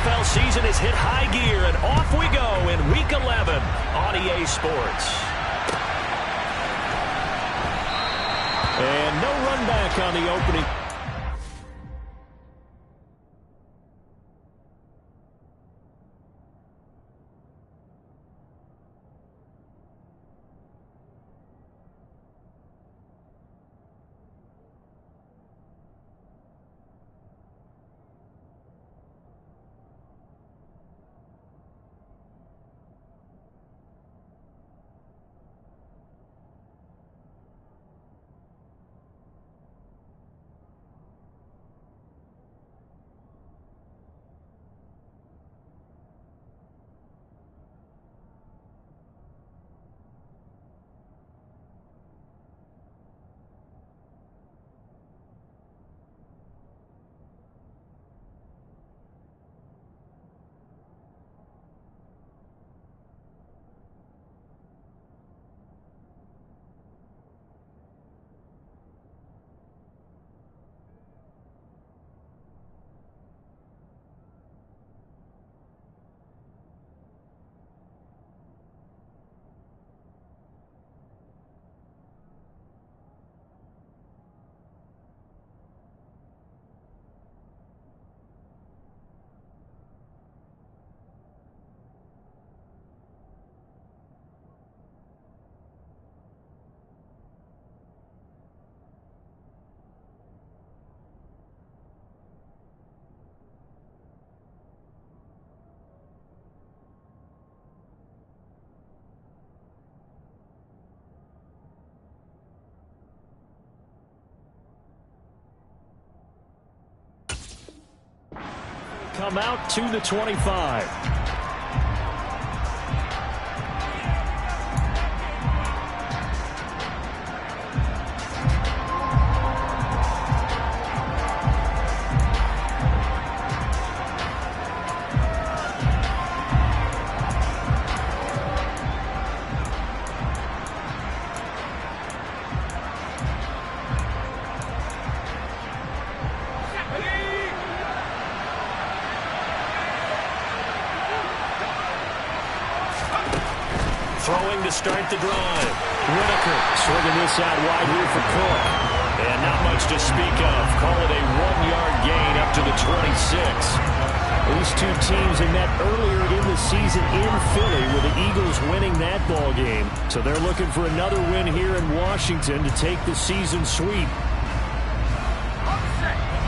NFL season has hit high gear, and off we go in Week 11 on EA Sports. And no run back on the opening. Come out to the 25. Throwing to start the drive. Whitaker swinging this out wide here for Cook. And not much to speak of. Call it a 1-yard gain up to the 26. These two teams have met earlier in the season in Philly with the Eagles winning that ball game. So they're looking for another win here in Washington to take the season sweep.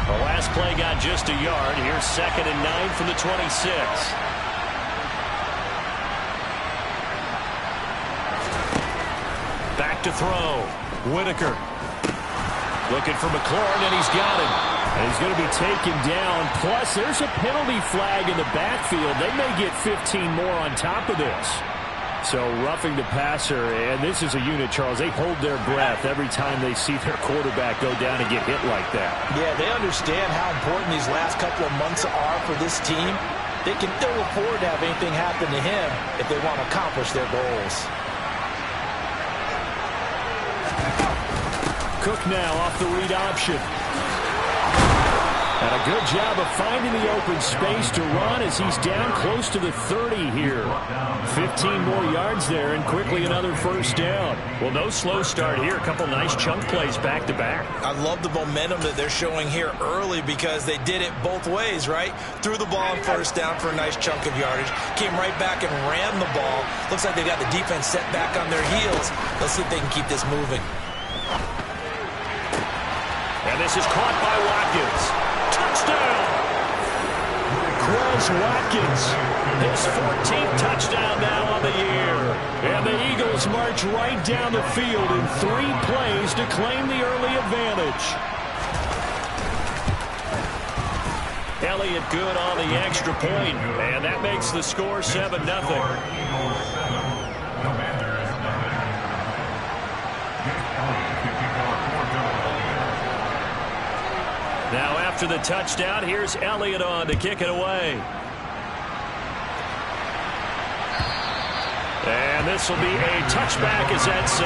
The last play got just a yard. Here's 2nd and 9 from the 26. Back to throw. Whitaker looking for McLaurin, and he's got him. And he's going to be taken down. Plus, there's a penalty flag in the backfield. They may get 15 more on top of this. So roughing the passer, and this is a unit, Charles. They hold their breath every time they see their quarterback go down and get hit like that. Yeah, they understand how important these last couple of months are for this team. They can ill afford to have anything happen to him if they want to accomplish their goals. Cook now off the read option. And a good job of finding the open space to run as he's down close to the 30 here. 15 more yards there and quickly another first down. Well, no slow start here. A couple nice chunk plays back to back. I love the momentum that they're showing here early because they did it both ways, right? Threw the ball on first down for a nice chunk of yardage. Came right back and ran the ball. Looks like they got the defense set back on their heels. Let's see if they can keep this moving. And this is caught by Watkins. Touchdown! Quez Watkins, his 14th touchdown now on the year. And the Eagles march right down the field in 3 plays to claim the early advantage. Elliott good on the extra point, and that makes the score 7-0. Now after the touchdown, here's Elliott on to kick it away. And this will be a touchback as that's...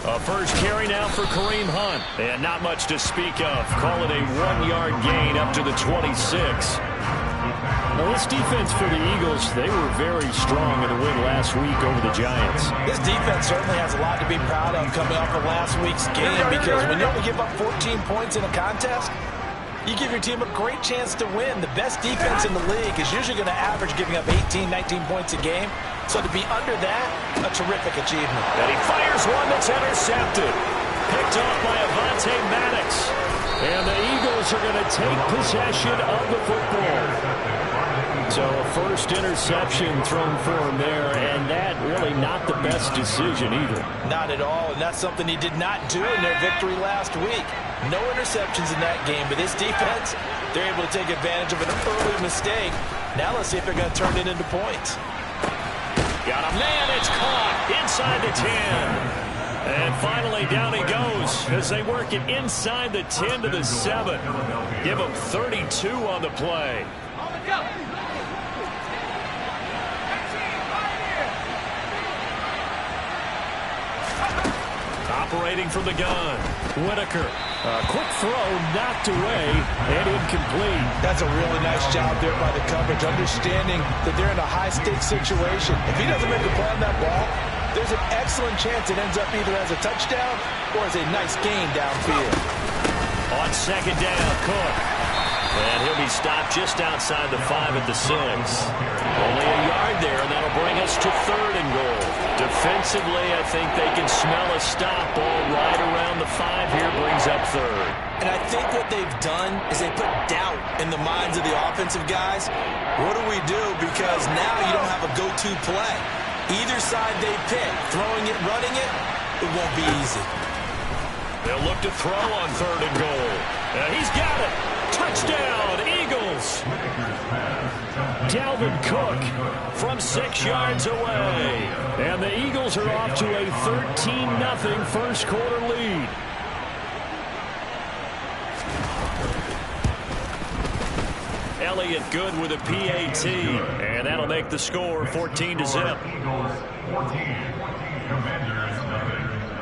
A first carry now for Kareem Hunt. And not much to speak of. Call it a 1-yard gain up to the 26. Now, this defense for the Eagles, they were very strong in the win last week over the Giants. This defense certainly has a lot to be proud of coming off of last week's game, because when you only give up 14 points in a contest, you give your team a great chance to win. The best defense in the league is usually going to average giving up 18, 19 points a game. So to be under that, a terrific achievement. And he fires one that's intercepted. Picked off by Avonte Maddox. And the Eagles are going to take possession of the football. So a first interception thrown for him there, and that really not the best decision either. Not at all, and that's something he did not do in their victory last week. No interceptions in that game, but this defense, they're able to take advantage of an early mistake. Now let's see if they're going to turn it into points. Got a man, it's caught inside the 10. And finally, down he goes as they work it inside the 10 to the 7. Give him 32 on the play. Operating from the gun, Whitaker. Quick throw, knocked away, and incomplete. That's a really nice job there by the coverage, understanding that they're in a high-stakes situation. If he doesn't make a play on that ball, there's an excellent chance it ends up either as a touchdown or as a nice gain downfield. On second down, Cook. And he'll be stopped just outside the 5 at the 6. Only a yard there, and that'll bring us to 3rd and goal. Defensively, I think they can smell a stop. Ball right around the 5 here brings up 3rd. And I think what they've done is they put doubt in the minds of the offensive guys. What do we do? Because now you don't have a go-to play. Either side they pick, throwing it, running it, it won't be easy. They'll look to throw on 3rd and goal. And he's got it. Touchdown, Eagles. Dalvin Cook from 6 yards away. And the Eagles are off to a 13-0 first quarter lead. Elliott good with a PAT. And that'll make the score 14-0.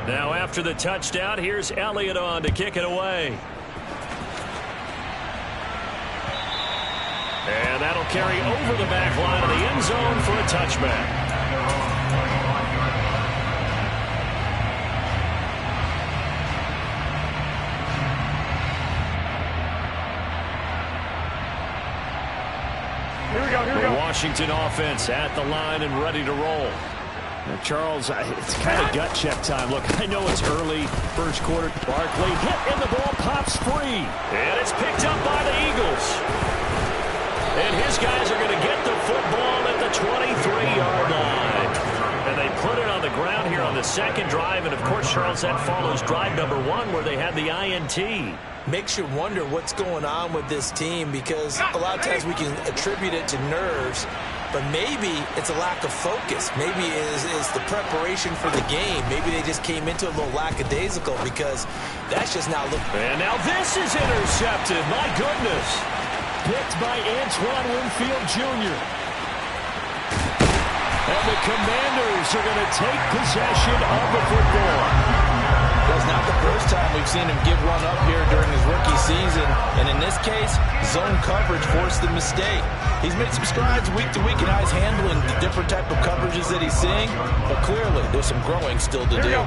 Now after the touchdown, here's Elliott on to kick it away. And that'll carry over the back line of the end zone for a touchback. Here we go. The Washington offense at the line and ready to roll. Now, Charles, it's kind of gut check time. Look, I know it's early, first quarter. Barkley hit and the ball pops free. And it's picked up by the Eagles. And his guys are going to get the football at the 23-yard line. And they put it on the ground here on the second drive. And, of course, Charles, that follows drive number 1 where they had the INT. Makes you wonder what's going on with this team, because a lot of times we can attribute it to nerves, but maybe it's a lack of focus. Maybe it's the preparation for the game. Maybe they just came into a little lackadaisical, because that's just not looking. And now this is intercepted. My goodness. Picked by Antoine Winfield Jr. And the Commanders are going to take possession of the football. Well, it's not the first time we've seen him give one up here during his rookie season. And in this case, zone coverage forced the mistake. He's made some strides week to week, and how he's handling the different type of coverages that he's seeing. But clearly, there's some growing still to do.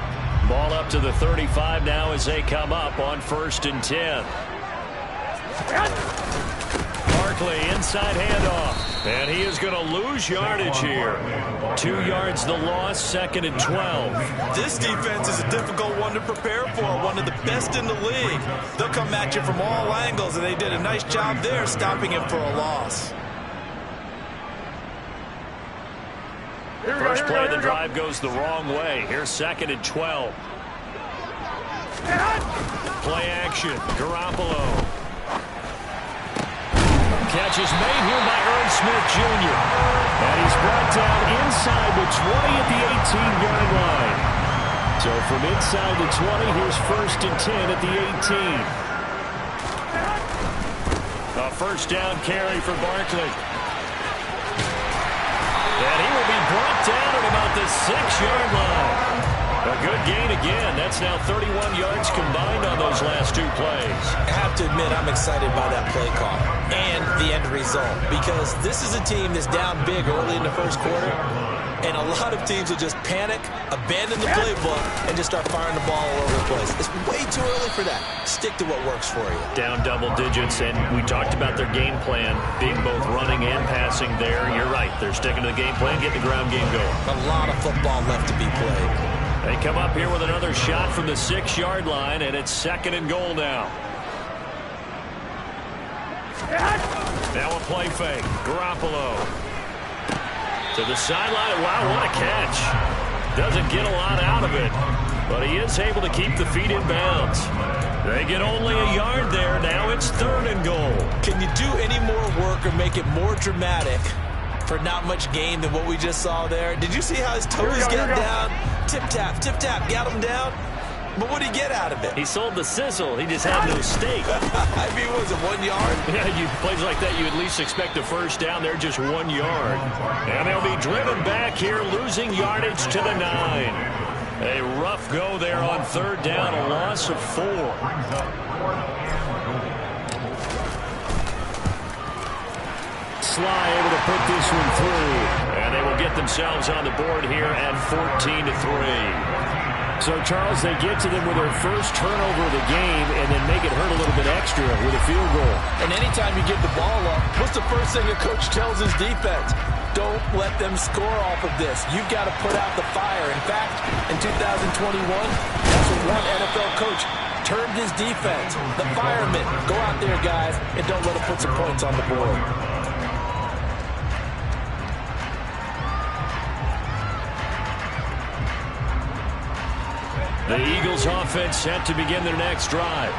Ball up to the 35 now as they come up on 1st and 10. Barkley, inside handoff. And he is going to lose yardage here. 2 yards the loss, 2nd and 12. This defense is a difficult one to prepare for, one of the best in the league. They'll come at you from all angles, and they did a nice job there stopping him for a loss. First play of the drive goes the wrong way. Here's 2nd and 12. Play action, Garoppolo. Catch is made here by Irv Smith Jr. And he's brought down inside the 20 at the 18-yard line. So from inside the 20, here's 1st and 10 at the 18. A first down carry for Barkley. And he will be brought down at about the 6-yard line. A good gain again. That's now 31 yards combined on those last two plays. I have to admit, I'm excited by that play call and the end result, because this is a team that's down big early in the first quarter, and a lot of teams will just panic, abandon the playbook, and just start firing the ball all over the place. It's way too early for that. Stick to what works for you. Down double digits, and we talked about their game plan being both running and passing there. You're right. They're sticking to the game plan, get the ground game going. A lot of football left to be played. They come up here with another shot from the 6-yard line, and it's 2nd and goal now. Now a play fake. Garoppolo to the sideline. Wow, what a catch. Doesn't get a lot out of it, but he is able to keep the feet in bounds. They get only a yard there. Now it's 3rd and goal. Can you do any more work or make it more dramatic for not much gain than what we just saw there? Did you see how his toes got down? Tip-tap, tip-tap, got him down. But what did he get out of it? He sold the sizzle. He just had no steak. I mean, was it 1 yard? Yeah, plays like that, you at least expect a first down. They're just 1 yard. And they'll be driven back here, losing yardage to the 9. A rough go there on 3rd down, a loss of 4. Sly able to put this one through. And they will get themselves on the board here at 14-3. So, Charles, they get to them with their first turnover of the game and then make it hurt a little bit extra with a field goal. And anytime you give the ball up, what's the first thing a coach tells his defense? Don't let them score off of this. You've got to put out the fire. In fact, in 2021, that's what one NFL coach termed his defense. The firemen. Go out there, guys, and don't let them put some points on the board. The Eagles offense set to begin their next drive.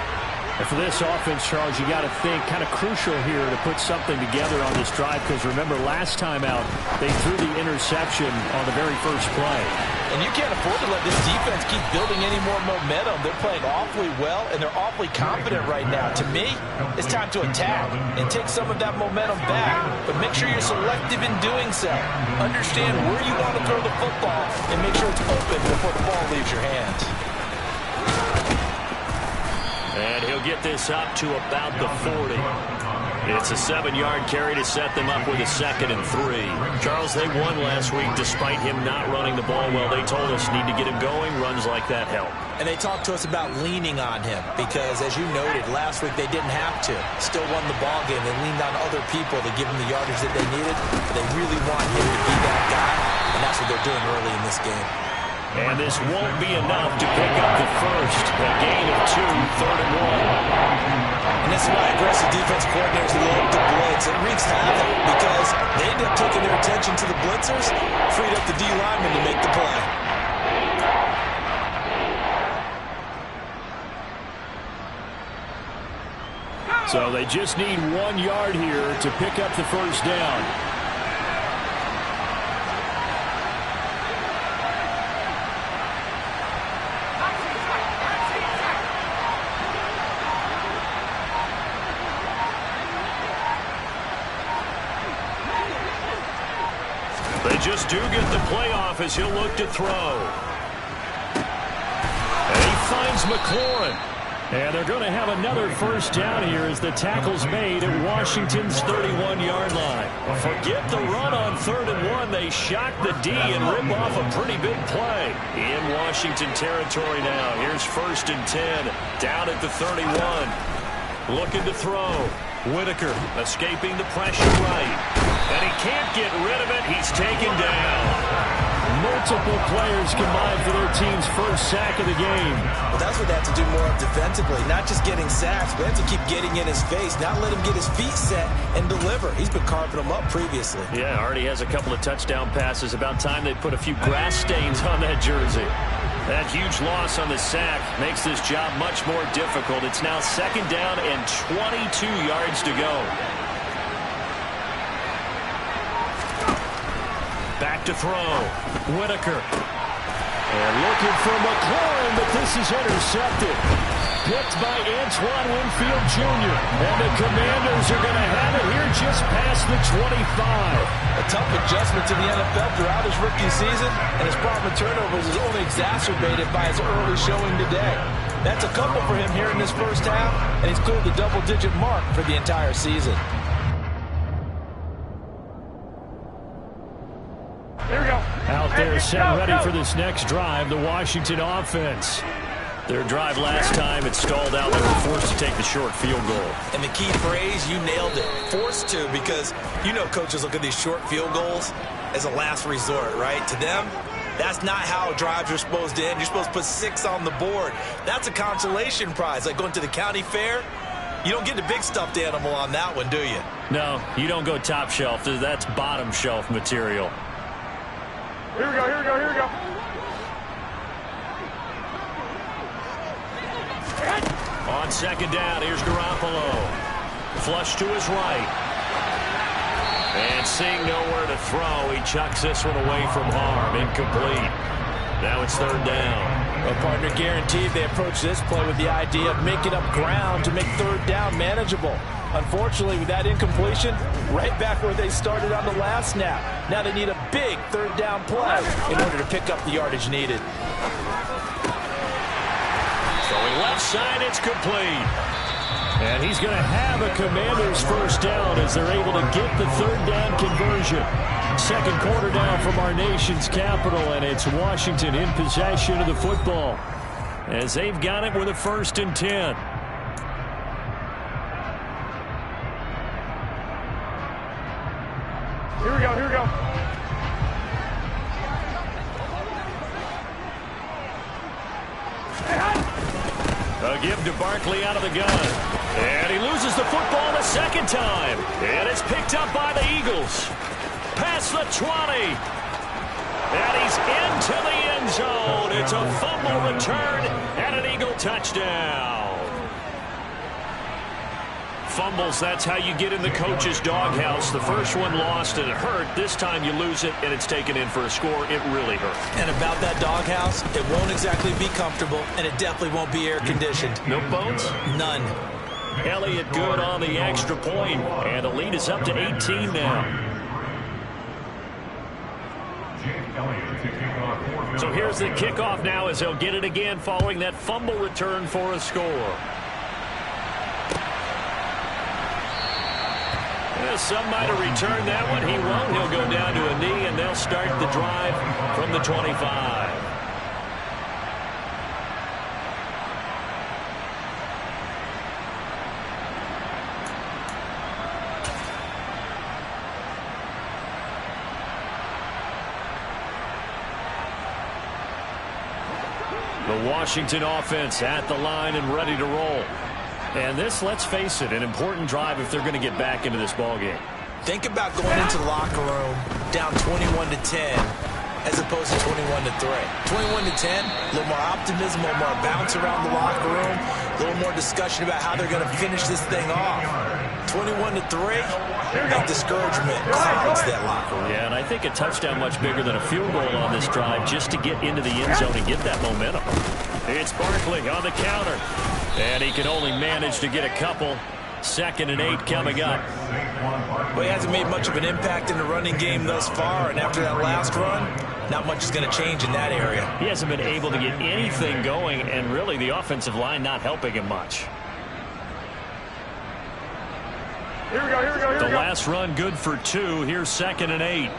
And for this offense, Charles, you got to think kind of crucial here to put something together on this drive, because remember last time out they threw the interception on the very first play. And you can't afford to let this defense keep building any more momentum. They're playing awfully well, and they're awfully confident right now. To me, it's time to attack and take some of that momentum back. But make sure you're selective in doing so. Understand where you want to throw the football and make sure it's open before the ball leaves your hands. And he'll get this up to about the 40. It's a 7-yard carry to set them up with a 2nd and 3. Charles, they won last week despite him not running the ball well. They told us need to get him going. Runs like that help. And they talked to us about leaning on him because, as you noted, last week they didn't have to. Still won the ball game. They leaned on other people to give them the yardage that they needed. But they really want him to be that guy, and that's what they're doing early in this game. And this won't be enough to pick up the first. A gain of 2, 3rd and 1. And this is why aggressive defense coordinators love to blitz. It wreaks havoc because they end up taking their attention to the blitzers, freed up the D lineman to make the play. So they just need 1 yard here to pick up the first down. They just do get the playoff as he'll look to throw. And he finds McLaurin. And they're going to have another first down here as the tackle's made at Washington's 31-yard line. Forget the run on 3rd and 1. They shock the D and rip off a pretty big play. In Washington territory now. Here's 1st and 10. Down at the 31. Looking to throw. Whitaker escaping the pressure right. And he can't get rid of it. He's taken down. Multiple players combined for their team's first sack of the game. Well, that's what they have to do more of defensively. Not just getting sacks, but they have to keep getting in his face. Not let him get his feet set and deliver. He's been carving them up previously. Yeah, already has a couple of touchdown passes. About time they put a few grass stains on that jersey. That huge loss on the sack makes this job much more difficult. It's now 2nd down and 22 yards to go. Back to throw. Whitaker. And looking for McLaurin, but this is intercepted. picked by Antoine Winfield Jr. And the Commanders are going to have it here just past the 25. A tough adjustment to the NFL throughout his rookie season, and his problem with turnovers is only exacerbated by his early showing today. That's a couple for him here in this first half, and he's cleared the double-digit mark for the entire season. Here we go. Out there set ready for this next drive, the Washington offense. Their drive last time, it stalled out. They were forced to take the short field goal. And the key phrase, you nailed it, forced to, because you know coaches look at these short field goals as a last resort, right? To them, that's not how drives are supposed to end. You're supposed to put 6 on the board. That's a consolation prize, like going to the county fair. You don't get the big stuffed animal on that one, do you? No, you don't go top shelf. That's bottom shelf material. Here we go, here we go, here we go. On second down, here's Garoppolo. Flush to his right. And seeing nowhere to throw, he chucks this one away from harm. Incomplete. Now it's third down. Well, partner, guaranteed they approach this play with the idea of making up ground to make third down manageable. Unfortunately, with that incompletion, right back where they started on the last snap. Now they need a big third down play in order to pick up the yardage needed. Throwing left side, it's complete. And he's going to have a Commanders first down as they're able to get the third down conversion. Second quarter down from our nation's capital, and it's Washington in possession of the football as they've got it with a 1st and 10. Here we go, here we go. A give to Barkley out of the gun. And he loses the football a second time. And it's picked up by the Eagles. Past the 20. And he's into the end zone. It's a fumble return and an Eagle touchdown. Fumbles, that's how you get in the coach's doghouse. The first one lost and it hurt. This time you lose it and it's taken in for a score. It really hurt. And about that doghouse, it won't exactly be comfortable, and it definitely won't be air-conditioned. No bones? None. Elliott good on the extra point, and the lead is up to 18 now. So here's the kickoff now as they'll get it again following that fumble return for a score. Some might have returned that one. He won't. He'll go down to a knee, and they'll start the drive from the 25. The Washington offense at the line and ready to roll. And this, let's face it, an important drive if they're going to get back into this ballgame. Think about going into the locker room down 21-10 as opposed to 21-3. 21-10, a little more optimism, a little more bounce around the locker room, a little more discussion about how they're going to finish this thing off. 21-3, that discouragement clouds that locker room. Yeah, and I think a touchdown much bigger than a field goal on this drive just to get into the end zone and get that momentum. It's Barkley on the counter. And he can only manage to get a couple. 2nd and 8 coming up. Well, he hasn't made much of an impact in the running game thus far, and after that last run, not much is going to change in that area. He hasn't been able to get anything going, and really the offensive line not helping him much. Here we go, here we go, here we go. The last run good for 2. Here's 2nd and 8.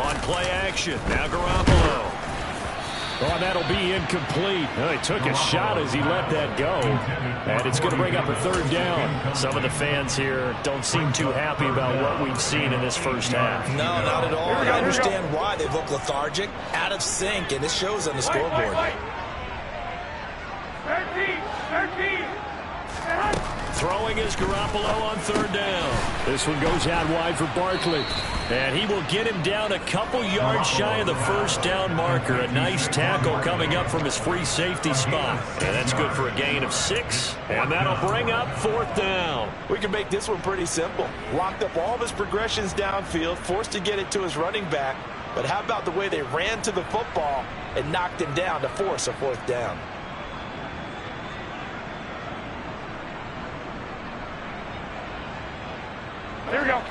On play action. Now Garoppolo. Oh, that'll be incomplete. Oh, he took a shot as he let that go. And it's going to bring up a third down. Some of the fans here don't seem too happy about what we've seen in this first half. No, not at all. I understand why they look lethargic, out of sync, and it shows on the scoreboard. 13. Throwing is Garoppolo on third down. This one goes out wide for Barkley. And he will get him down a couple yards shy of the first down marker. A nice tackle coming up from his free safety spot. And that's good for a gain of 6. And that'll bring up 4th down. We can make this one pretty simple. Locked up all of his progressions downfield, forced to get it to his running back. But how about the way they ran to the football and knocked him down to force a 4th down. Here we go.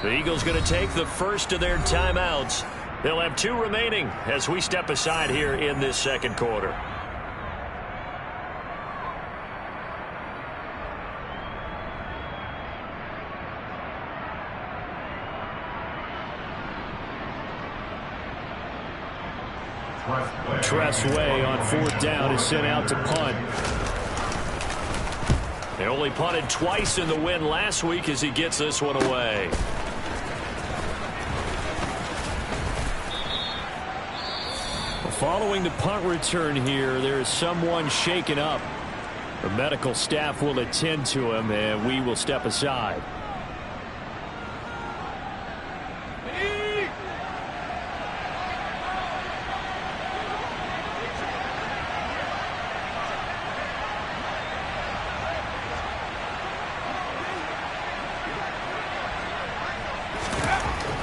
The Eagles going to take the first of their timeouts. They'll have 2 remaining as we step aside here in this second quarter. Tressway on 4th down is sent out to punt. They only punted twice in the win last week as he gets this one away. Following the punt return here, there is someone shaken up. The medical staff will attend to him, and we will step aside.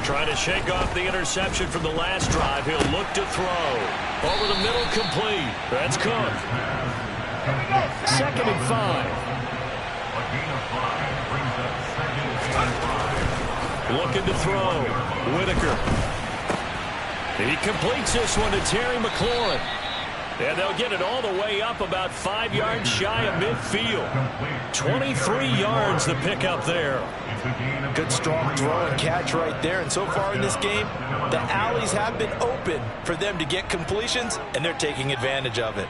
Trying to shake off the interception from the last drive. He'll look to throw. Over the middle, complete. That's Cook. 2nd and 5. Looking to throw. Whitaker. He completes this one to Terry McLaurin. And they'll get it all the way up about 5 yards shy of midfield. 23 yards the pickup there. Good strong throw and catch right there. And so far in this game, the alleys have been open for them to get completions, and they're taking advantage of it.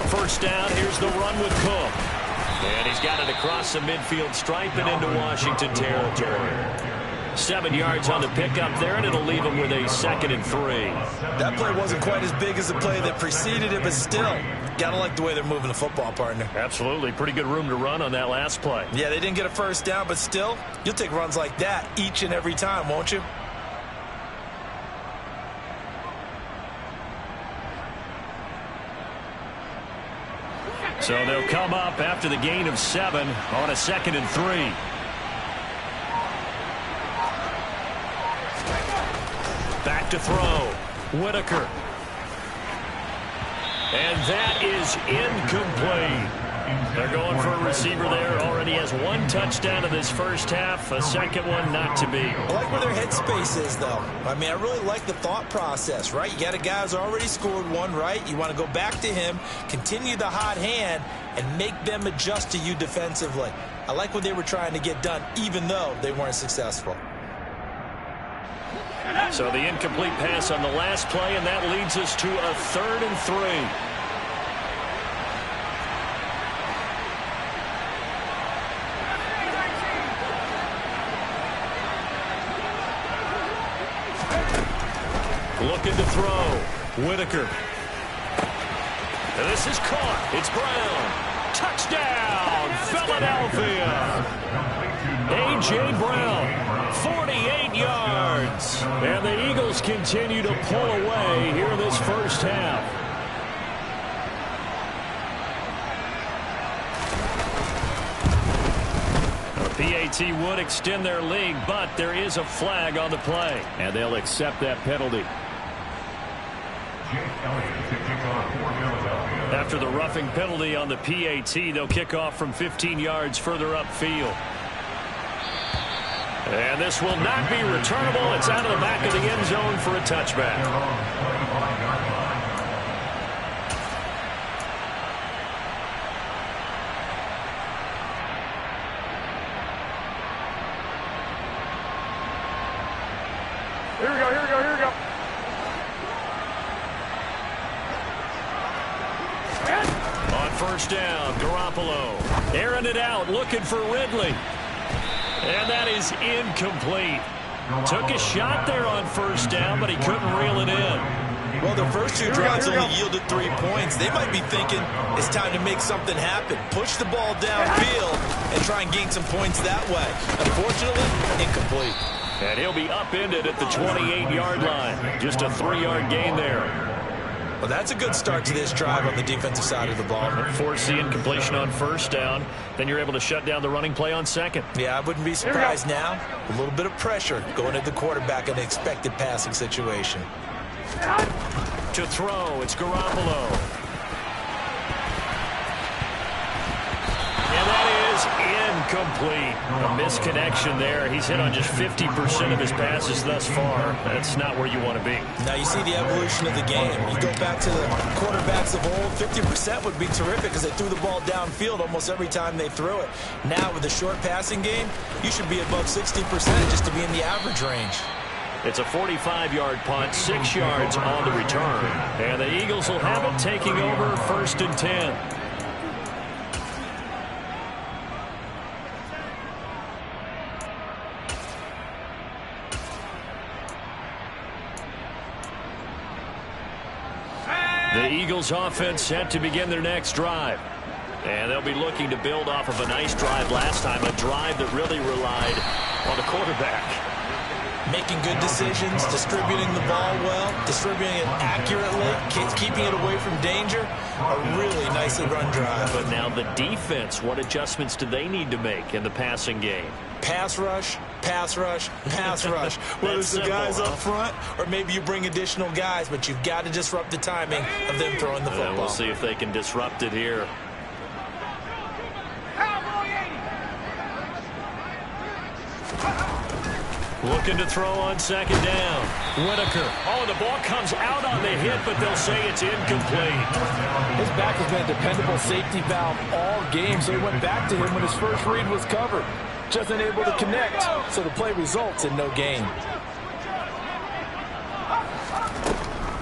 First down, here's the run with Cook. And he's got it across the midfield stripe and into Washington territory. 7 yards on the pickup there, and it'll leave him with a 2nd and 3. That play wasn't quite as big as the play that preceded it, but still, gotta like the way they're moving the football, partner. Absolutely. Pretty good room to run on that last play. Yeah, they didn't get a first down, but still, you'll take runs like that each and every time, won't you? So they'll come up after the gain of 7 on a 2nd and 3. Back to throw. Whitaker. And that is incomplete. They're going for a receiver there. Already has 1 touchdown in this first half. A 2nd one not to be. I like where their headspace is, though. I mean, I really like the thought process, right? You got a guy who's already scored 1, right? You want to go back to him, continue the hot hand, and make them adjust to you defensively. I like what they were trying to get done, even though they weren't successful. So the incomplete pass on the last play, and that leads us to a 3rd and 3. Looking to throw. Whitaker. And this is caught. It's Brown. Touchdown, Philadelphia. A.J. Brown, 48 yards. And the Eagles continue to pull away here in this first half. PAT would extend their lead, but there is a flag on the play, and they'll accept that penalty. After the roughing penalty on the PAT, they'll kick off from 15 yards further upfield. And this will not be returnable. It's out of the back of the end zone for a touchback. Here we go, here we go, here we go. On first down, Garoppolo airing it out, looking for Ridley. And that is incomplete. Took a shot there on first down, but he couldn't reel it in. Well, the first two drives only yielded 3 points. They might be thinking it's time to make something happen. Push the ball downfield and try and gain some points that way. Unfortunately, incomplete. And he'll be upended at the 28-yard line. Just a 3-yard gain there. Well, that's a good start to this drive on the defensive side of the ball. Force the incompletion on first down. Then you're able to shut down the running play on second. Yeah, I wouldn't be surprised now. A little bit of pressure going at the quarterback in an expected passing situation. To throw, it's Garoppolo. And that is incomplete. A misconnection there. He's hit on just 50% of his passes thus far. That's not where you want to be. Now you see the evolution of the game. You go back to the quarterbacks of old, 50% would be terrific because they threw the ball downfield almost every time they threw it. Now with the short passing game, you should be above 60% just to be in the average range. It's a 45-yard punt, 6 yards on the return. And the Eagles will have it, taking over 1st and 10. The Eagles offense set to begin their next drive. And they'll be looking to build off of a nice drive last time, a drive that really relied on the quarterback. Making good decisions, distributing the ball well, distributing it accurately, keeping it away from danger. A really nicely run drive. But now the defense, what adjustments do they need to make in the passing game? Pass rush, pass rush, pass rush. Whether it's the guys up front or maybe you bring additional guys, but you've got to disrupt the timing of them throwing the football. We'll see if they can disrupt it here. Looking to throw on second down. Whitaker. Oh, the ball comes out on the hit, but they'll say it's incomplete. His back has been a dependable safety valve all game, so he went back to him when his first read was covered. Just unable to connect, so the play results in no gain.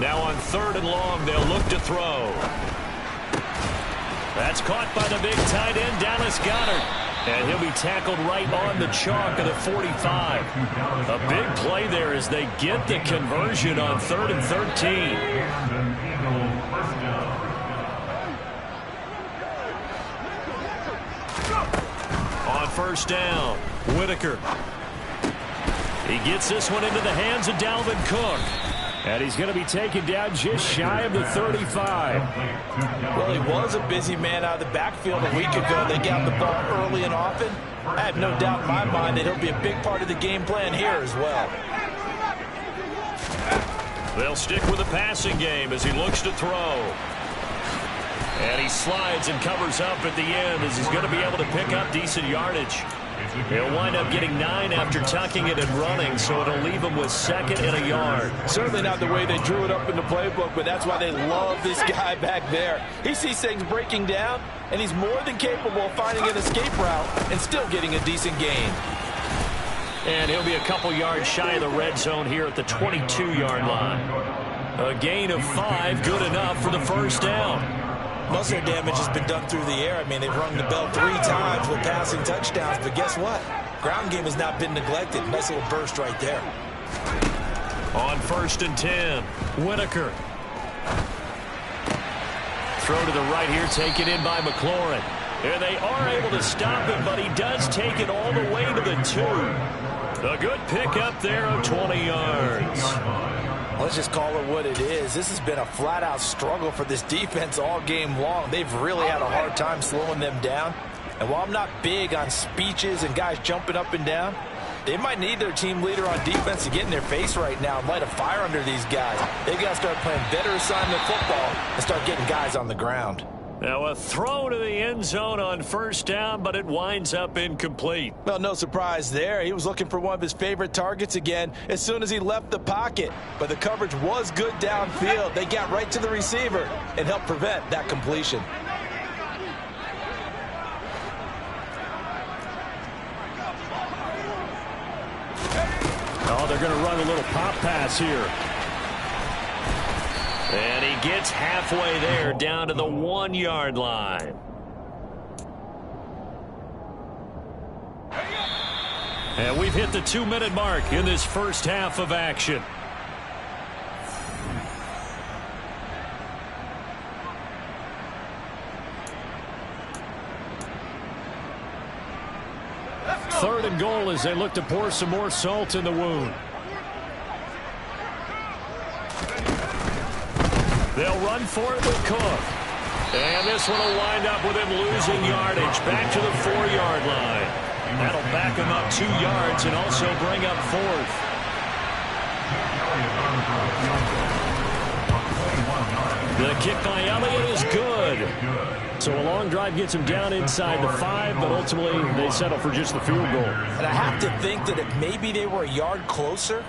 Now on 3rd and long, they'll look to throw. That's caught by the big tight end, Dallas Goedert. And he'll be tackled right on the chalk of the 45. A big play there as they get the conversion on 3rd and 13. On first down, Whitaker. He gets this one into the hands of Dalvin Cook. And he's going to be taken down just shy of the 35. Well, he was a busy man out of the backfield a week ago. They got the ball early and often. I have no doubt in my mind that he'll be a big part of the game plan here as well. They'll stick with the passing game as he looks to throw. And he slides and covers up at the end as he's going to be able to pick up decent yardage. He'll wind up getting 9 after tucking it and running, so it'll leave him with 2nd and a yard. Certainly not the way they drew it up in the playbook, but that's why they love this guy back there. He sees things breaking down, and he's more than capable of finding an escape route and still getting a decent gain. And he'll be a couple yards shy of the red zone here at the 22-yard line. A gain of 5, good enough for the first down. Most of their damage has been done through the air. I mean, they've rung the bell 3 times with passing touchdowns, but guess what? Ground game has not been neglected. Nice little burst right there. On 1st and 10, Whitaker. Throw to the right here, taken in by McLaurin. And they are able to stop him, but he does take it all the way to the 2. A good pickup there of 20 yards. Let's just call it what it is. This has been a flat-out struggle for this defense all game long. They've really had a hard time slowing them down. And while I'm not big on speeches and guys jumping up and down, they might need their team leader on defense to get in their face right now and light a fire under these guys. They've got to start playing better assignment football and start getting guys on the ground. Now a throw to the end zone on first down, but it winds up incomplete. Well, no surprise there. He was looking for one of his favorite targets again as soon as he left the pocket. But the coverage was good downfield. They got right to the receiver and helped prevent that completion. Oh, they're going to run a little pop pass here. And he gets halfway there, down to the 1-yard line. And we've hit the 2-minute mark in this first half of action. Third and goal as they look to pour some more salt in the wound. They'll run for it with Cook. And this one will wind up with him losing yardage back to the 4-yard line. That'll back him up 2 yards and also bring up 4th. The kick by Elliott is good. So a long drive gets him down inside the 5, but ultimately they settle for just the field goal. And I have to think that if maybe they were a yard closer,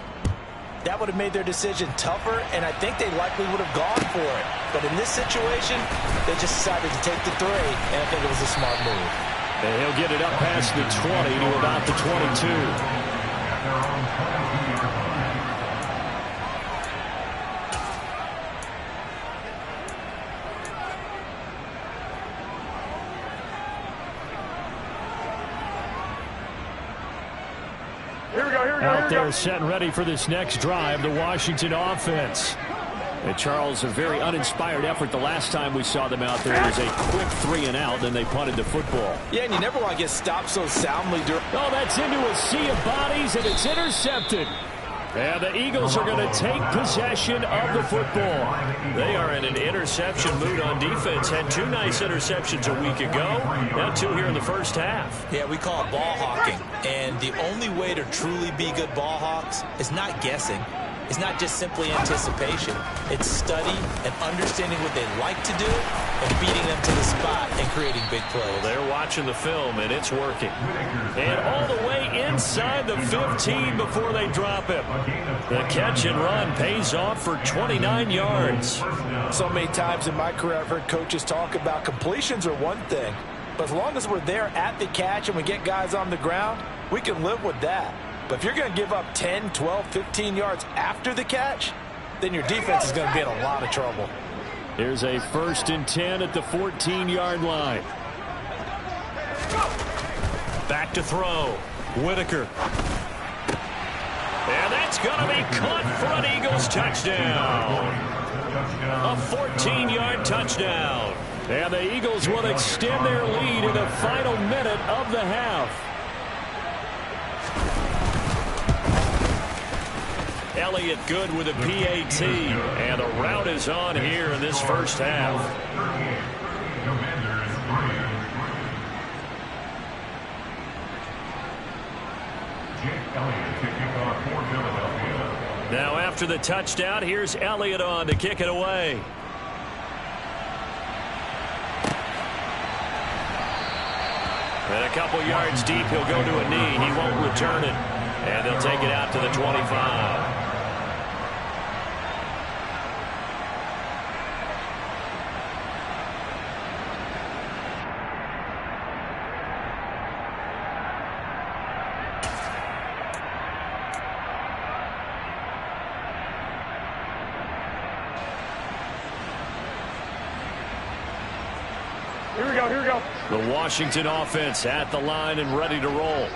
that would have made their decision tougher, and I think they likely would have gone for it. But in this situation, they just decided to take the 3, and I think it was a smart move. And he'll get it up past the 20 to about the 22. Out there set and ready for this next drive, the Washington offense. And Charles, a very uninspired effort the last time we saw them out there. It was a quick 3 and out, then they punted the football. Yeah, and you never want to get stopped so soundly. Oh, that's into a sea of bodies, and it's intercepted. And the Eagles are going to take possession of the football. They are in an interception mood on defense. Had 2 nice interceptions a week ago. Now 2 here in the first half. Yeah, we call it ball hawking. And the only way to truly be good ball hawks is not guessing. It's not just simply anticipation. It's study and understanding what they like to do and beating them to the spot and creating big plays. Well, they're watching the film, and it's working. And all the way inside the 15 before they drop him. The catch and run pays off for 29 yards. So many times in my career I've heard coaches talk about completions are one thing, but as long as we're there at the catch and we get guys on the ground, we can live with that. But if you're going to give up 10, 12, 15 yards after the catch, then your defense is going to be in a lot of trouble. Here's a 1st and 10 at the 14-yard line. Back to throw. Whitaker. And that's going to be caught for an Eagles touchdown. A 14-yard touchdown. And the Eagles will extend their lead in the final minute of the half. Elliott good with a PAT, and the route is on here in this first half. Now after the touchdown, here's Elliott on to kick it away. And a couple yards deep, he'll go to a knee. He won't return it. And they'll take it out to the 25. Here we go, here we go. The Washington offense at the line and ready to roll.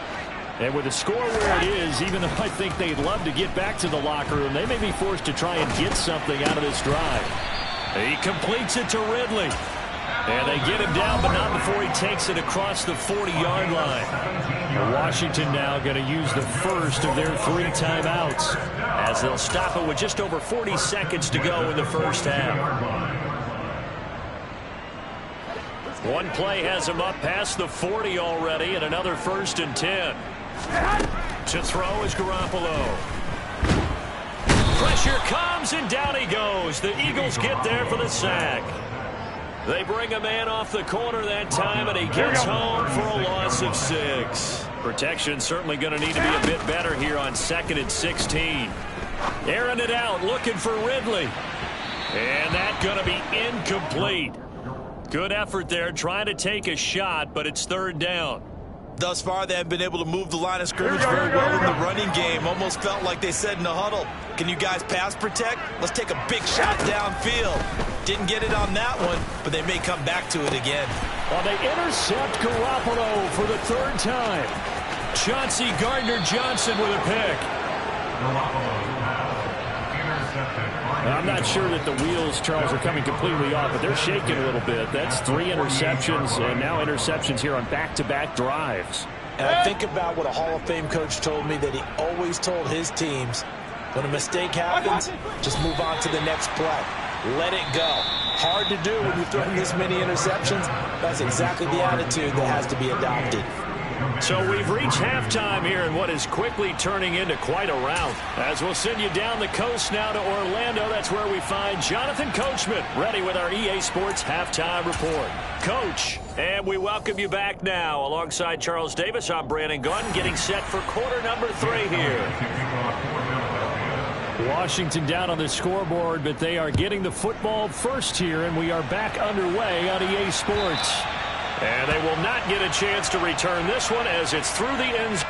And with the score where it is, even though I think they'd love to get back to the locker room, they may be forced to try and get something out of this drive. He completes it to Ridley. And they get him down, but not before he takes it across the 40-yard line. Washington now going to use the first of their 3 timeouts as they'll stop it with just over 40 seconds to go in the first half. One play has him up past the 40 already, and another 1st and 10. To throw is Garoppolo. Pressure comes, and down he goes. The Eagles get there for the sack. They bring a man off the corner that time, and he gets home for a loss of 6. Protection certainly going to need to be a bit better here on 2nd and 16. Airing it out, looking for Ridley. And that's going to be incomplete. Good effort there, trying to take a shot, but it's 3rd down. Thus far, they have been able to move the line of scrimmage very well in the running game. Almost felt like they said in the huddle, can you guys pass protect? Let's take a big shot downfield. Didn't get it on that one, but they may come back to it again. Well, they intercept Garoppolo for the 3rd time. Chauncey Gardner-Johnson with a pick. I'm not sure that the wheels, Charles, are coming completely off, but they're shaking a little bit. That's 3 interceptions, and now interceptions here on back-to-back drives. And I think about what a Hall of Fame coach told me that he always told his teams, when a mistake happens, just move on to the next play. Let it go. Hard to do when you're throwing this many interceptions. That's exactly the attitude that has to be adopted. So we've reached halftime here in what is quickly turning into quite a rout. As we'll send you down the coast now to Orlando, that's where we find Jonathan Coachman, ready with our EA Sports Halftime Report. Coach, and we welcome you back now. Alongside Charles Davis, I'm Brandon Gunn, getting set for quarter number 3 here. Washington down on the scoreboard, but they are getting the football first here, and we are back underway on EA Sports. And they will not get a chance to return this one as it's through the end zone.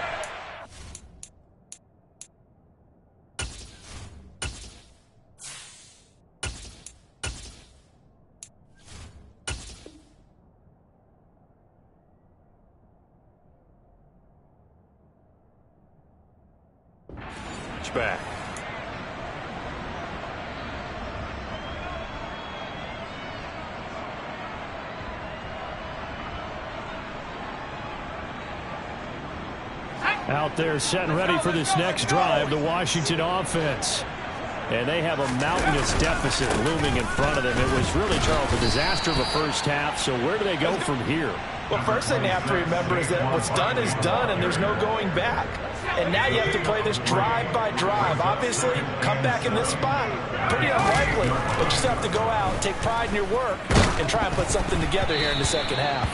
It's back. Out there set and ready for this next drive, the Washington offense. And they have a mountainous deficit looming in front of them. It was really, Charles, a disaster of a first half. So where do they go from here? Well, first thing you have to remember is that what's done is done, and there's no going back. And now you have to play this drive by drive. Obviously, come back in this spot, pretty unlikely. But you just have to go out, take pride in your work, and try and put something together here in the second half.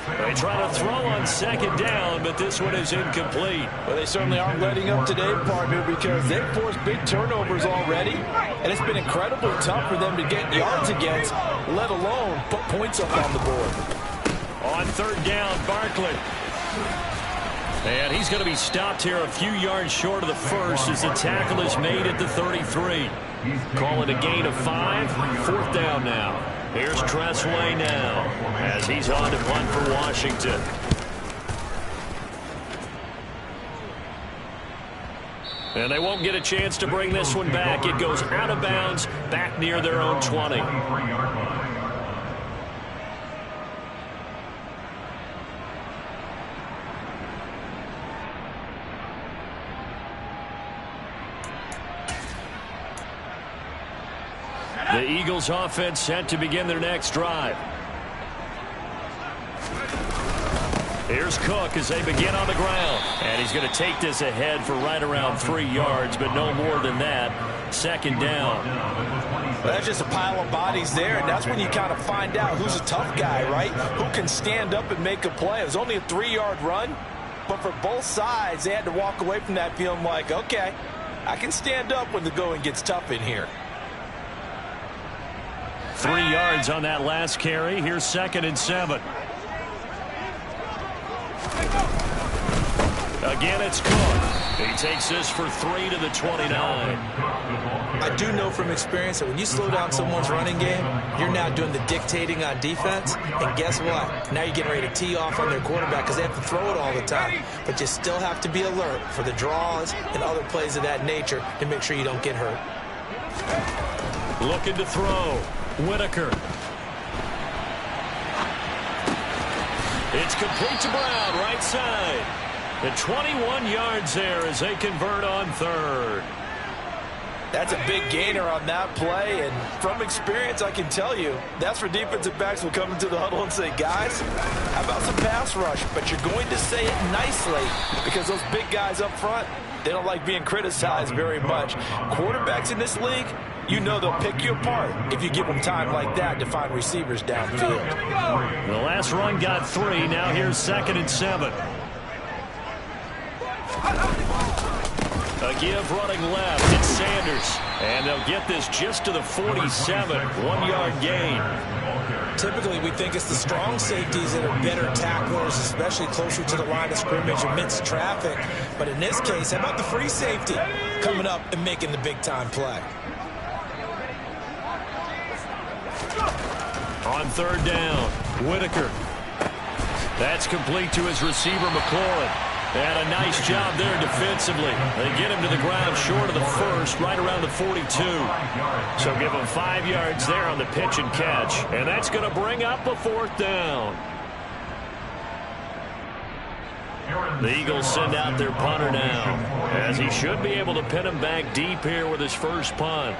They try to throw on second down, but this one is incomplete. Well, they certainly aren't letting up today, partner, because they've forced big turnovers already, and it's been incredibly tough for them to get yards against, let alone put points up on the board. On third down, Barkley. And he's going to be stopped here a few yards short of the first as the tackle is made at the 33. Call it a gain of 5. Fourth down now. Here's Tressway now as he's on to punt for Washington. And they won't get a chance to bring this one back. It goes out of bounds back near their own 20. The Eagles offense set to begin their next drive. Here's Cook as they begin on the ground. And he's going to take this ahead for right around 3 yards, but no more than that. Second down. Well, that's just a pile of bodies there, and that's when you kind of find out who's a tough guy, right? Who can stand up and make a play. It was only a 3-yard run, but for both sides, they had to walk away from that feeling like, okay, I can stand up when the going gets tough in here. 3 yards on that last carry. Here's 2nd and 7. Again, it's Cook. He takes this for 3 to the 29. I do know from experience that when you slow down someone's running game, you're now doing the dictating on defense. And guess what? Now you're getting ready to tee off on their quarterback because they have to throw it all the time. But you still have to be alert for the draws and other plays of that nature to make sure you don't get hurt. Looking to throw. Whitaker. It's complete to Brown, right side. The 21 yards there as they convert on third. That's a big gainer on that play, and from experience, I can tell you, that's where defensive backs will come into the huddle and say, guys, how about some pass rush? But you're going to say it nicely because those big guys up front, they don't like being criticized very much. Quarterbacks in this league, you know they'll pick you apart if you give them time like that to find receivers downfield. The last run got 3. Now here's 2nd and 7. A give running left. It's Sanders. And they'll get this just to the 47. 1-yard gain. Typically, we think it's the strong safeties that are better tacklers, especially closer to the line of scrimmage amidst traffic. But in this case, how about the free safety coming up and making the big-time play? On third down, Whitaker. That's complete to his receiver, McLaurin. And a nice job there defensively. They get him to the ground short of the first, right around the 42. So give him 5 yards there on the pitch and catch. And that's going to bring up a 4th down. The Eagles send out their punter now, as he should be able to pin him back deep here with his first punt.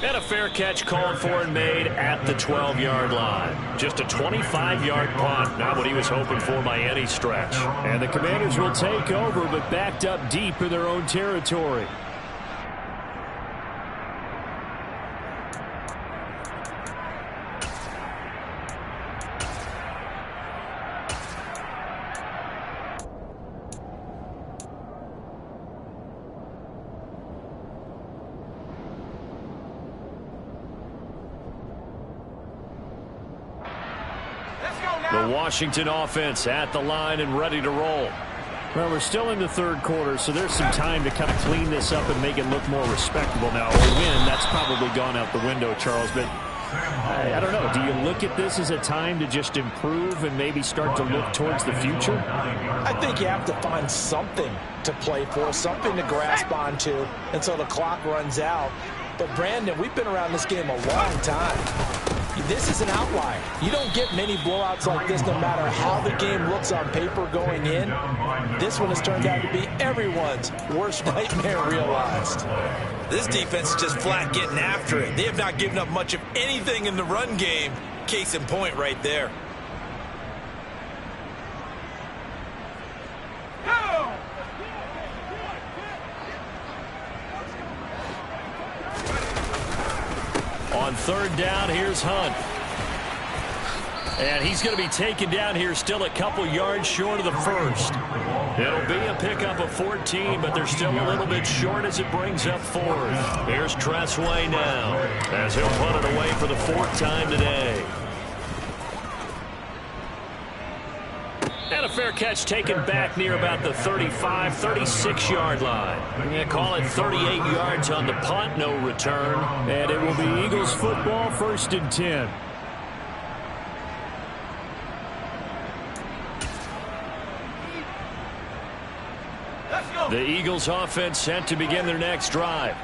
And a fair catch called for and made at the 12-yard line. Just a 25-yard punt, not what he was hoping for by any stretch. And the Commanders will take over, but backed up deep in their own territory. The Washington offense at the line and ready to roll. Well, we're still in the 3rd quarter, so there's some time to kind of clean this up and make it look more respectable. Now, a win, that's probably gone out the window, Charles, but I don't know. Do you look at this as a time to just improve and maybe start to look towards the future? I think you have to find something to play for, something to grasp onto until the clock runs out. But, Brandon, we've been around this game a long time. This is an outlier. You don't get many blowouts like this no matter how the game looks on paper going in. This one has turned out to be everyone's worst nightmare realized. This defense is just flat getting after it. They have not given up much of anything in the run game. Case in point right there. On 3rd down, here's Hunt. And he's going to be taken down here still a couple yards short of the first. It'll be a pickup of 14, but they're still a little bit short as it brings up 4th. Here's Tressway now, as he'll punt it away for the 4th time today. And a fair catch taken back near about the 35, 36-yard line. Call it 38 yards on the punt, no return. And it will be Eagles football, 1st and 10. The Eagles offense set to begin their next drive.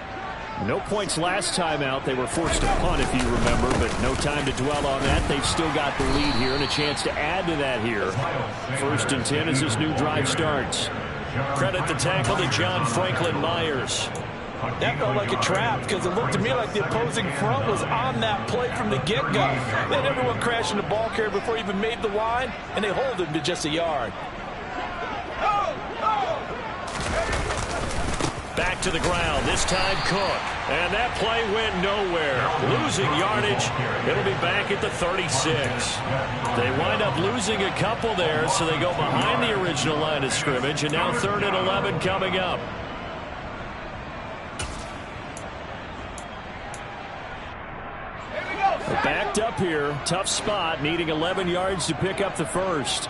No points last time out. They were forced to punt, if you remember, but no time to dwell on that. They've still got the lead here and a chance to add to that here. 1st and 10 as this new drive starts. Credit the tackle to John Franklin Myers. That felt like a trap because it looked to me like the opposing front was on that play from the get-go. They had everyone crashing the ball carrier before he even made the line, and they hold him to just a yard. Back to the ground, this time Cook. And that play went nowhere. Losing yardage. It'll be back at the 36. They wind up losing a couple there, so they go behind the original line of scrimmage, and now 3rd and 11 coming up. Backed up here, tough spot, needing 11 yards to pick up the first.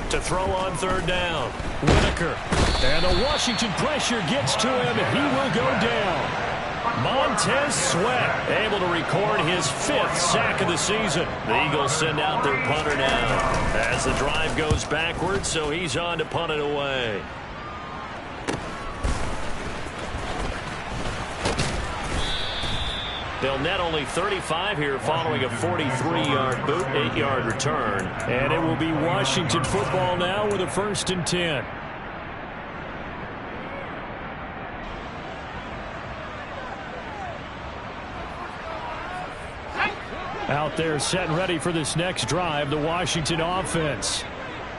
To throw on 3rd down, Whitaker. And the Washington pressure gets to him, and he will go down. Montez Sweat able to record his 5th sack of the season. The Eagles send out their punter now as the drive goes backwards, so he's on to punt it away. They'll net only 35 here following a 43-yard boot, 8-yard return. And it will be Washington football now with a 1st and 10. Out there set and ready for this next drive, the Washington offense.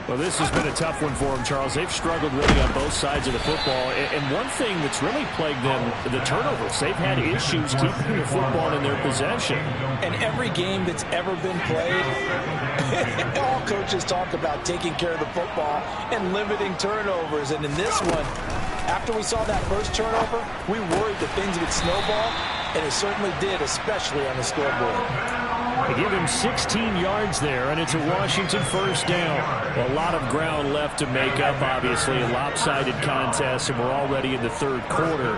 Well, this has been a tough one for them, Charles. They've struggled really on both sides of the football. And one thing that's really plagued them, the turnovers. They've had issues keeping the football in their possession. And every game that's ever been played, all coaches talk about taking care of the football and limiting turnovers. And in this one, after we saw that first turnover, we worried that things would snowball, and it certainly did, especially on the scoreboard. They give him 16 yards there, and it's a Washington first down. A lot of ground left to make up, obviously. A lopsided contest, and we're already in the third quarter.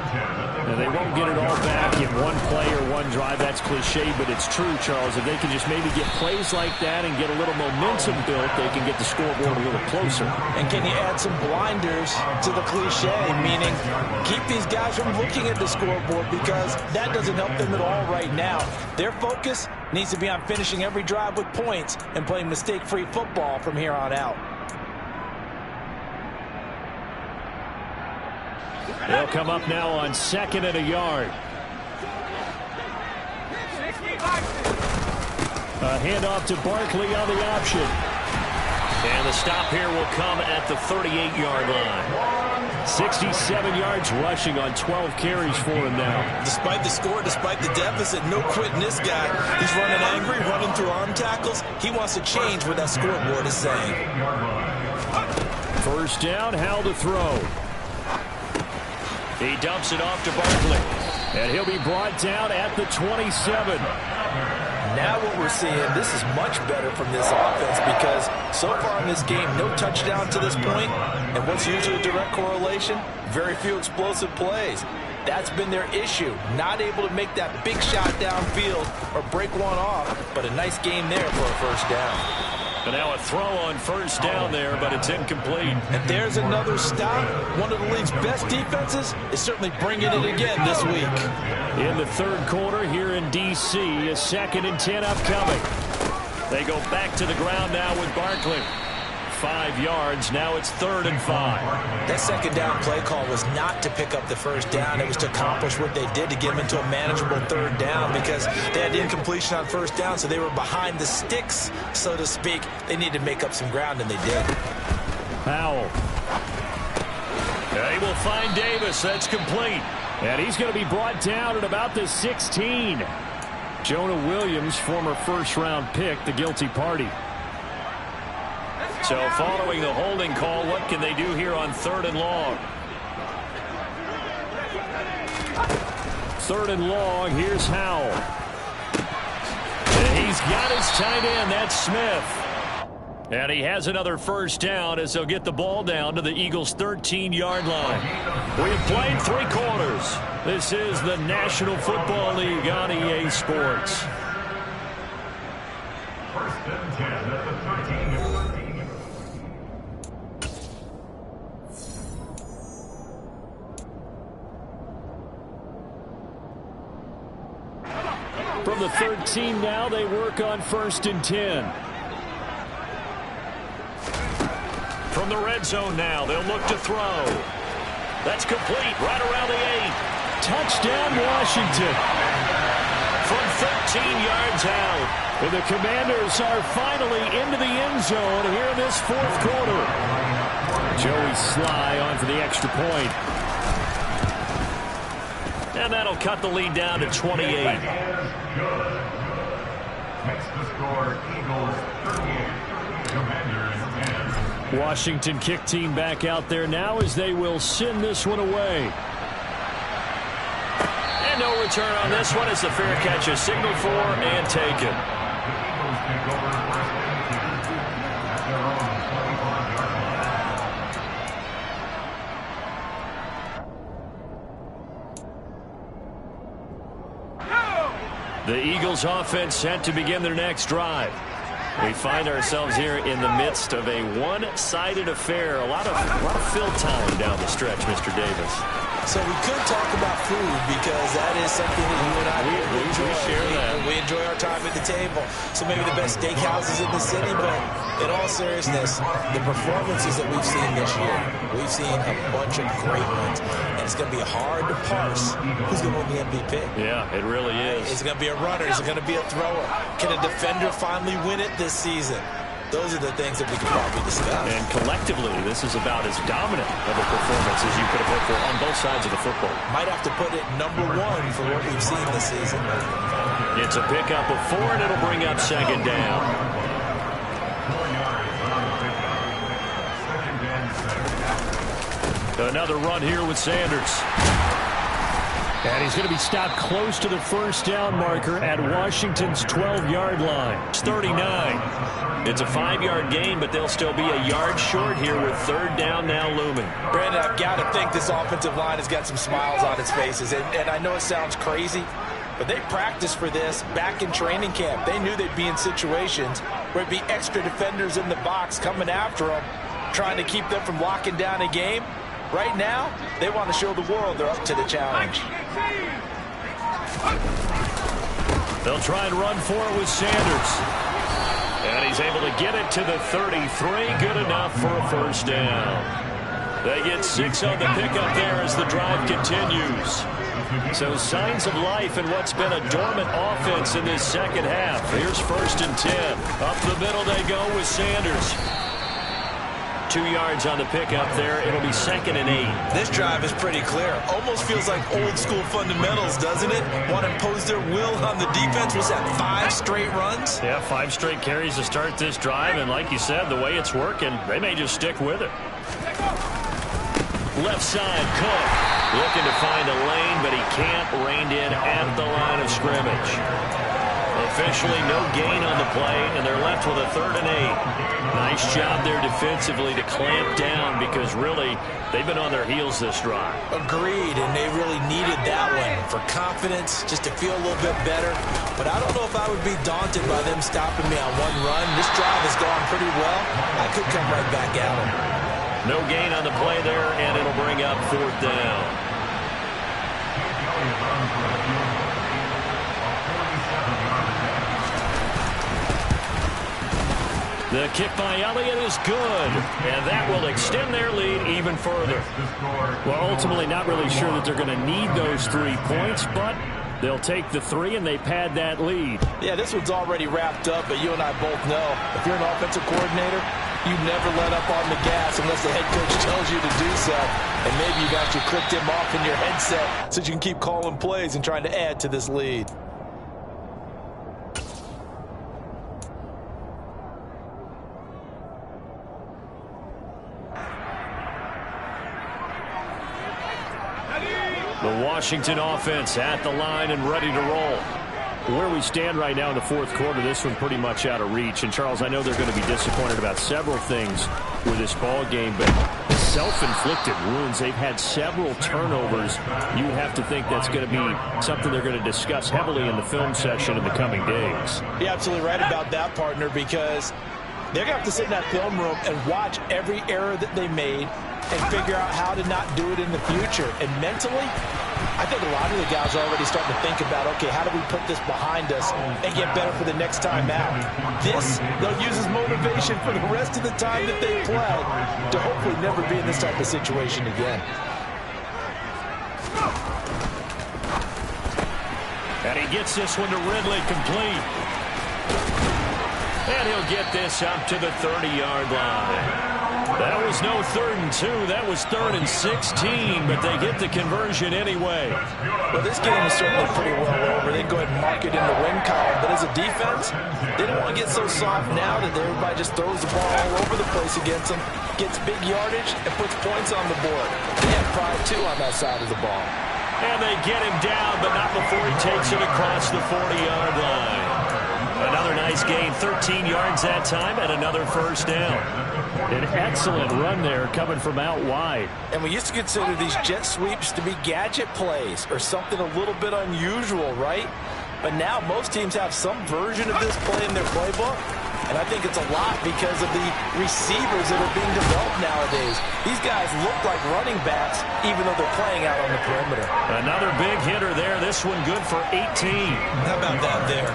And they won't get it all back in one play or one drive. That's cliche, but it's true, Charles. If they can just maybe get plays like that and get a little momentum built, they can get the scoreboard a little closer. And can you add some blinders to the cliche, meaning keep these guys from looking at the scoreboard, because that doesn't help them at all right now. Their focus needs to be on finishing every drive with points and playing mistake-free football from here on out. They'll come up now on 2nd and a yard. A handoff to Barkley on the option. And the stop here will come at the 38-yard line. 67 yards rushing on 12 carries for him now. Despite the score, despite the deficit, no quitting this guy. He's running angry, running through arm tackles. He wants to change what that scoreboard is saying. First down, Howell to throw. He dumps it off to Barkley. And he'll be brought down at the 27. Now what we're seeing, this is much better from this offense, because so far in this game, no touchdown to this point. And what's usually a direct correlation? Very few explosive plays. That's been their issue. Not able to make that big shot downfield or break one off, but a nice game there for a first down. And now a throw on first down there, but it's incomplete. And there's another stop. One of the league's best defenses is certainly bringing it again this week. In the third quarter here in D.C., a 2nd and 10 upcoming. They go back to the ground now with Barkley. 5 yards. Now it's 3rd and 5. That second down play call was not to pick up the first down. It was to accomplish what they did, to get them into a manageable 3rd down, because they had incompletion on first down, so they were behind the sticks, so to speak. They needed to make up some ground, and they did. Howell. They will find Davis. That's complete. And he's going to be brought down at about the 16. Jonah Williams, former first-round pick, the guilty party. So following the holding call, what can they do here on 3rd and long? 3rd and long, here's Howell. And he's got his tight end, that's Smith. And he has another first down as they'll get the ball down to the Eagles' 13-yard line. We've played 3 quarters. This is the National Football League on EA Sports. 1st and 10 at the 13-yard line. From the 13 now, they work on 1st and 10. From the red zone now, they'll look to throw. That's complete, right around the 8. Touchdown, Washington. From 13 yards out. And the Commanders are finally into the end zone here in this 4th quarter. Joey Sly on for the extra point. And that'll cut the lead down to 28. Makes the score Eagles 38, Commanders 10. Washington kick team back out there now as they will send this one away. And no return on this one as the fair catch is signaled for and taken. The Eagles offense set to begin their next drive. We find ourselves here in the midst of a one-sided affair. A lot of fill time down the stretch, Mr. Davis. So we could talk about food, because that is something that you and I enjoy. We share that. We enjoy our time at the table. So maybe the best steakhouses in the city, but in all seriousness, the performances that we've seen this year, we've seen a bunch of great ones. And it's going to be hard to parse who's going to win the MVP. Yeah, it really is. Is it going to be a runner? Is it going to be a thrower? Can a defender finally win it this season? Those are the things that we can probably discuss. And collectively, this is about as dominant of a performance as you could have hoped for on both sides of the football. Might have to put it #1 for what we've seen this season. It's a pickup of 4, and it'll bring up 2nd down. Another run here with Sanders. And he's going to be stopped close to the first down marker at Washington's 12-yard line. It's 39. It's a 5-yard gain, but they'll still be a yard short here with third down now looming. Brandon, I've got to think this offensive line has got some smiles on its faces. And I know it sounds crazy, but they practiced for this back in training camp. They knew they'd be in situations where it'd be extra defenders in the box coming after them, trying to keep them from locking down a game. Right now, they want to show the world they're up to the challenge. They'll try and run for it with Sanders. And he's able to get it to the 33. Good enough for a first down. They get 6 on the pickup there as the drive continues. So signs of life in what's been a dormant offense in this second half. Here's 1st and 10. Up the middle they go with Sanders. 2 yards on the pickup there. It'll be 2nd and 8. This drive is pretty clear. Almost feels like old school fundamentals, doesn't it? Want to impose their will on the defense. Was that 5 straight runs? Yeah, 5 straight carries to start this drive. And like you said, the way it's working, they may just stick with it. Left side, Cook. Looking to find a lane, but he can't. Reined in at the line of scrimmage. Officially no gain on the play, and they're left with a 3rd and 8. Nice job there defensively to clamp down because really they've been on their heels this drive. Agreed, and they really needed that one for confidence, just to feel a little bit better. But I don't know if I would be daunted by them stopping me on one run. This drive has gone pretty well. I could come right back at them. No gain on the play there, and it'll bring up 4th down. The kick by Elliott is good, and that will extend their lead even further. Well, ultimately not really sure that they're going to need those 3 points, but they'll take the 3 and they pad that lead. Yeah, this one's already wrapped up, but you and I both know if you're an offensive coordinator, you never let up on the gas unless the head coach tells you to do so. And maybe you've actually clicked him off in your headset so you can keep calling plays and trying to add to this lead. The Washington offense at the line and ready to roll. Where we stand right now in the 4th quarter, this one pretty much out of reach. And, Charles, I know they're going to be disappointed about several things with this ball game, but self-inflicted wounds. They've had several turnovers. You would have to think that's going to be something they're going to discuss heavily in the film session in the coming days. You're absolutely right about that, partner, because they're going to have to sit in that film room and watch every error that they made and figure out how to not do it in the future. And mentally, I think a lot of the guys are already starting to think about, okay, how do we put this behind us and get better for the next time out? This, they'll use as motivation for the rest of the time that they play to hopefully never be in this type of situation again. And he gets this one to Ridley complete. And he'll get this up to the 30-yard line. That was no 3rd and 2. That was 3rd and 16, but they get the conversion anyway. Well, this game is certainly pretty well over. They can go ahead and mark it in the win column. But as a defense, they don't want to get so soft now that everybody just throws the ball all over the place against them, gets big yardage, and puts points on the board. They have pride, too, on that side of the ball. And they get him down, but not before he takes it across the 40-yard line. Another nice gain, 13 yards that time, and another first down. An excellent run there coming from out wide. And we used to consider these jet sweeps to be gadget plays or something a little bit unusual, right? But now most teams have some version of this play in their playbook. And I think it's a lot because of the receivers that are being developed nowadays. These guys look like running backs even though they're playing out on the perimeter. Another big hitter there. This one good for 18. How about that there?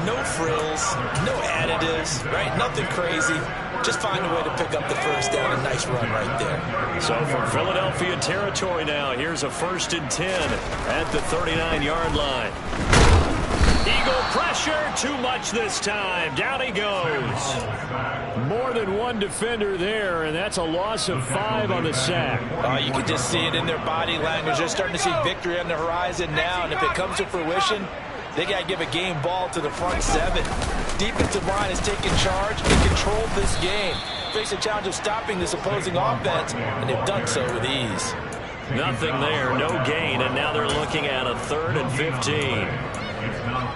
No frills, no additives, right? Nothing crazy. Just find a way to pick up the first down. A nice run right there. So from Philadelphia territory now, here's a 1st and 10 at the 39-yard line. Eagle pressure, too much this time. Down he goes. More than one defender there, and that's a loss of 5 on the sack. You can just see it in their body language. They're starting to see victory on the horizon now, and if it comes to fruition, they got to give a game ball to the front 7. Defensive line has taken charge and controlled this game. Face a challenge of stopping this opposing offense, and they've done so with ease. Nothing there, no gain, and now they're looking at a 3rd and 15.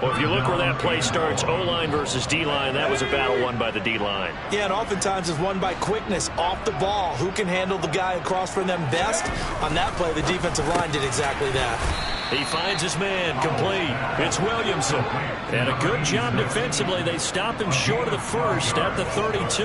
Well, if you look where that play starts, O-line versus D-line, that was a battle won by the D-line. Yeah, and oftentimes it's won by quickness off the ball. Who can handle the guy across from them best? On that play, the defensive line did exactly that. He finds his man, complete. It's Williamson. And a good job defensively. They stop him short of the first at the 32.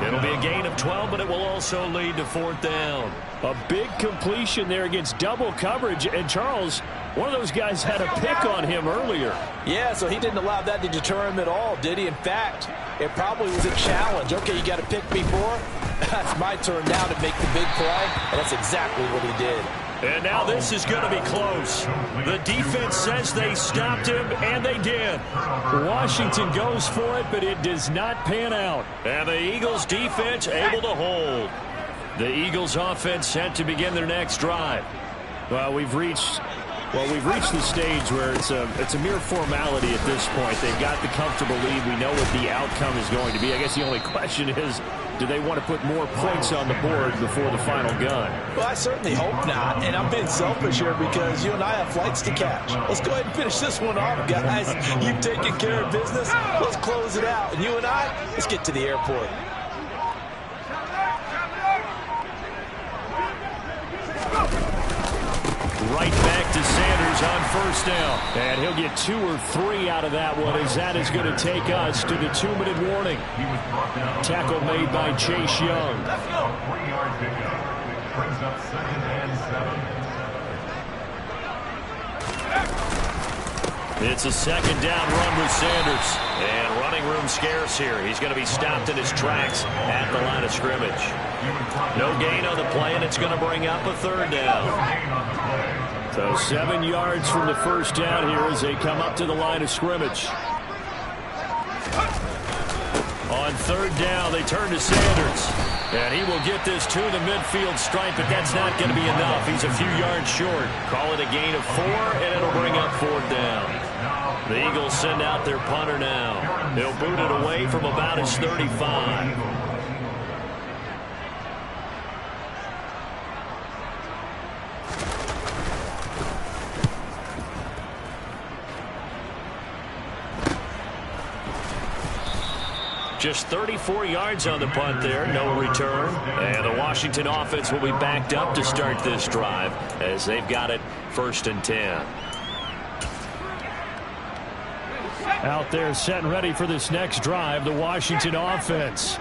It'll be a gain of 12, but it will also lead to 4th down. A big completion there against double coverage. And Charles, one of those guys had a pick on him earlier. Yeah, so he didn't allow that to deter him at all, did he? In fact, it probably was a challenge. Okay, you got to pick me for? That's my turn now to make the big play, and that's exactly what he did. And now this is going to be close. The defense says they stopped him, and they did. Washington goes for it, but it does not pan out. And the Eagles defense able to hold. The Eagles offense set to begin their next drive. Well, we've reached the stage where it's a mere formality at this point. They've got the comfortable lead. We know what the outcome is going to be. I guess the only question is, do they want to put more points on the board before the final gun? Well, I certainly hope not, and I'm being selfish here because you and I have flights to catch. Let's go ahead and finish this one off, guys. You've taken care of business. Let's close it out. And you and I, let's get to the airport. Right back to Sanders on 1st down. And he'll get 2 or 3 out of that one, as that is going to take us to the 2-minute warning. Tackle made by Chase Young. 3-yard pickup. Brings up 2nd and 7. It's a 2nd down run with Sanders. And running room scarce here. He's going to be stopped in his tracks at the line of scrimmage. No gain on the play, and it's going to bring up a 3rd down. So 7 yards from the 1st down here as they come up to the line of scrimmage. On 3rd down, they turn to Sanders. And he will get this to the midfield stripe, but that's not going to be enough. He's a few yards short. Call it a gain of 4, and it'll bring up 4th down. The Eagles send out their punter now. They'll boot it away from about his 35. Just 34 yards on the punt there, no return. And the Washington offense will be backed up to start this drive as they've got it 1st and 10. Out there set and ready for this next drive, the Washington offense.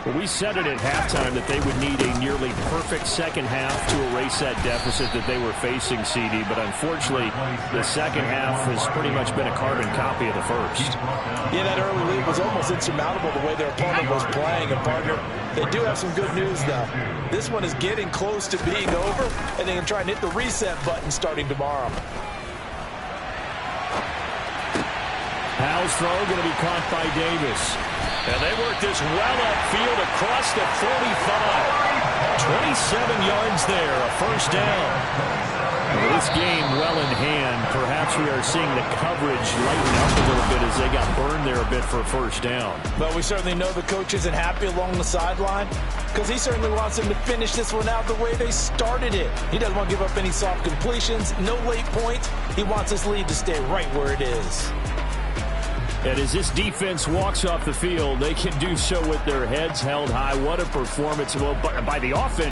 Well, we said it at halftime that they would need a nearly perfect second half to erase that deficit that they were facing, CD. But unfortunately, the second half has pretty much been a carbon copy of the first. Yeah, that early lead was almost insurmountable the way their opponent was playing. And, partner, they do have some good news, though. This one is getting close to being over, and they can try and hit the reset button starting tomorrow. Powell's throw going to be caught by Davis. And they work this well upfield across the 45. 27 yards there, a 1st down. Well, this game well in hand. Perhaps we are seeing the coverage lighten up a little bit as they got burned there a bit for a 1st down. But we certainly know the coach isn't happy along the sideline because he certainly wants them to finish this one out the way they started it. He doesn't want to give up any soft completions, no late points. He wants his lead to stay right where it is. And as this defense walks off the field, they can do so with their heads held high. What a performance by the offense.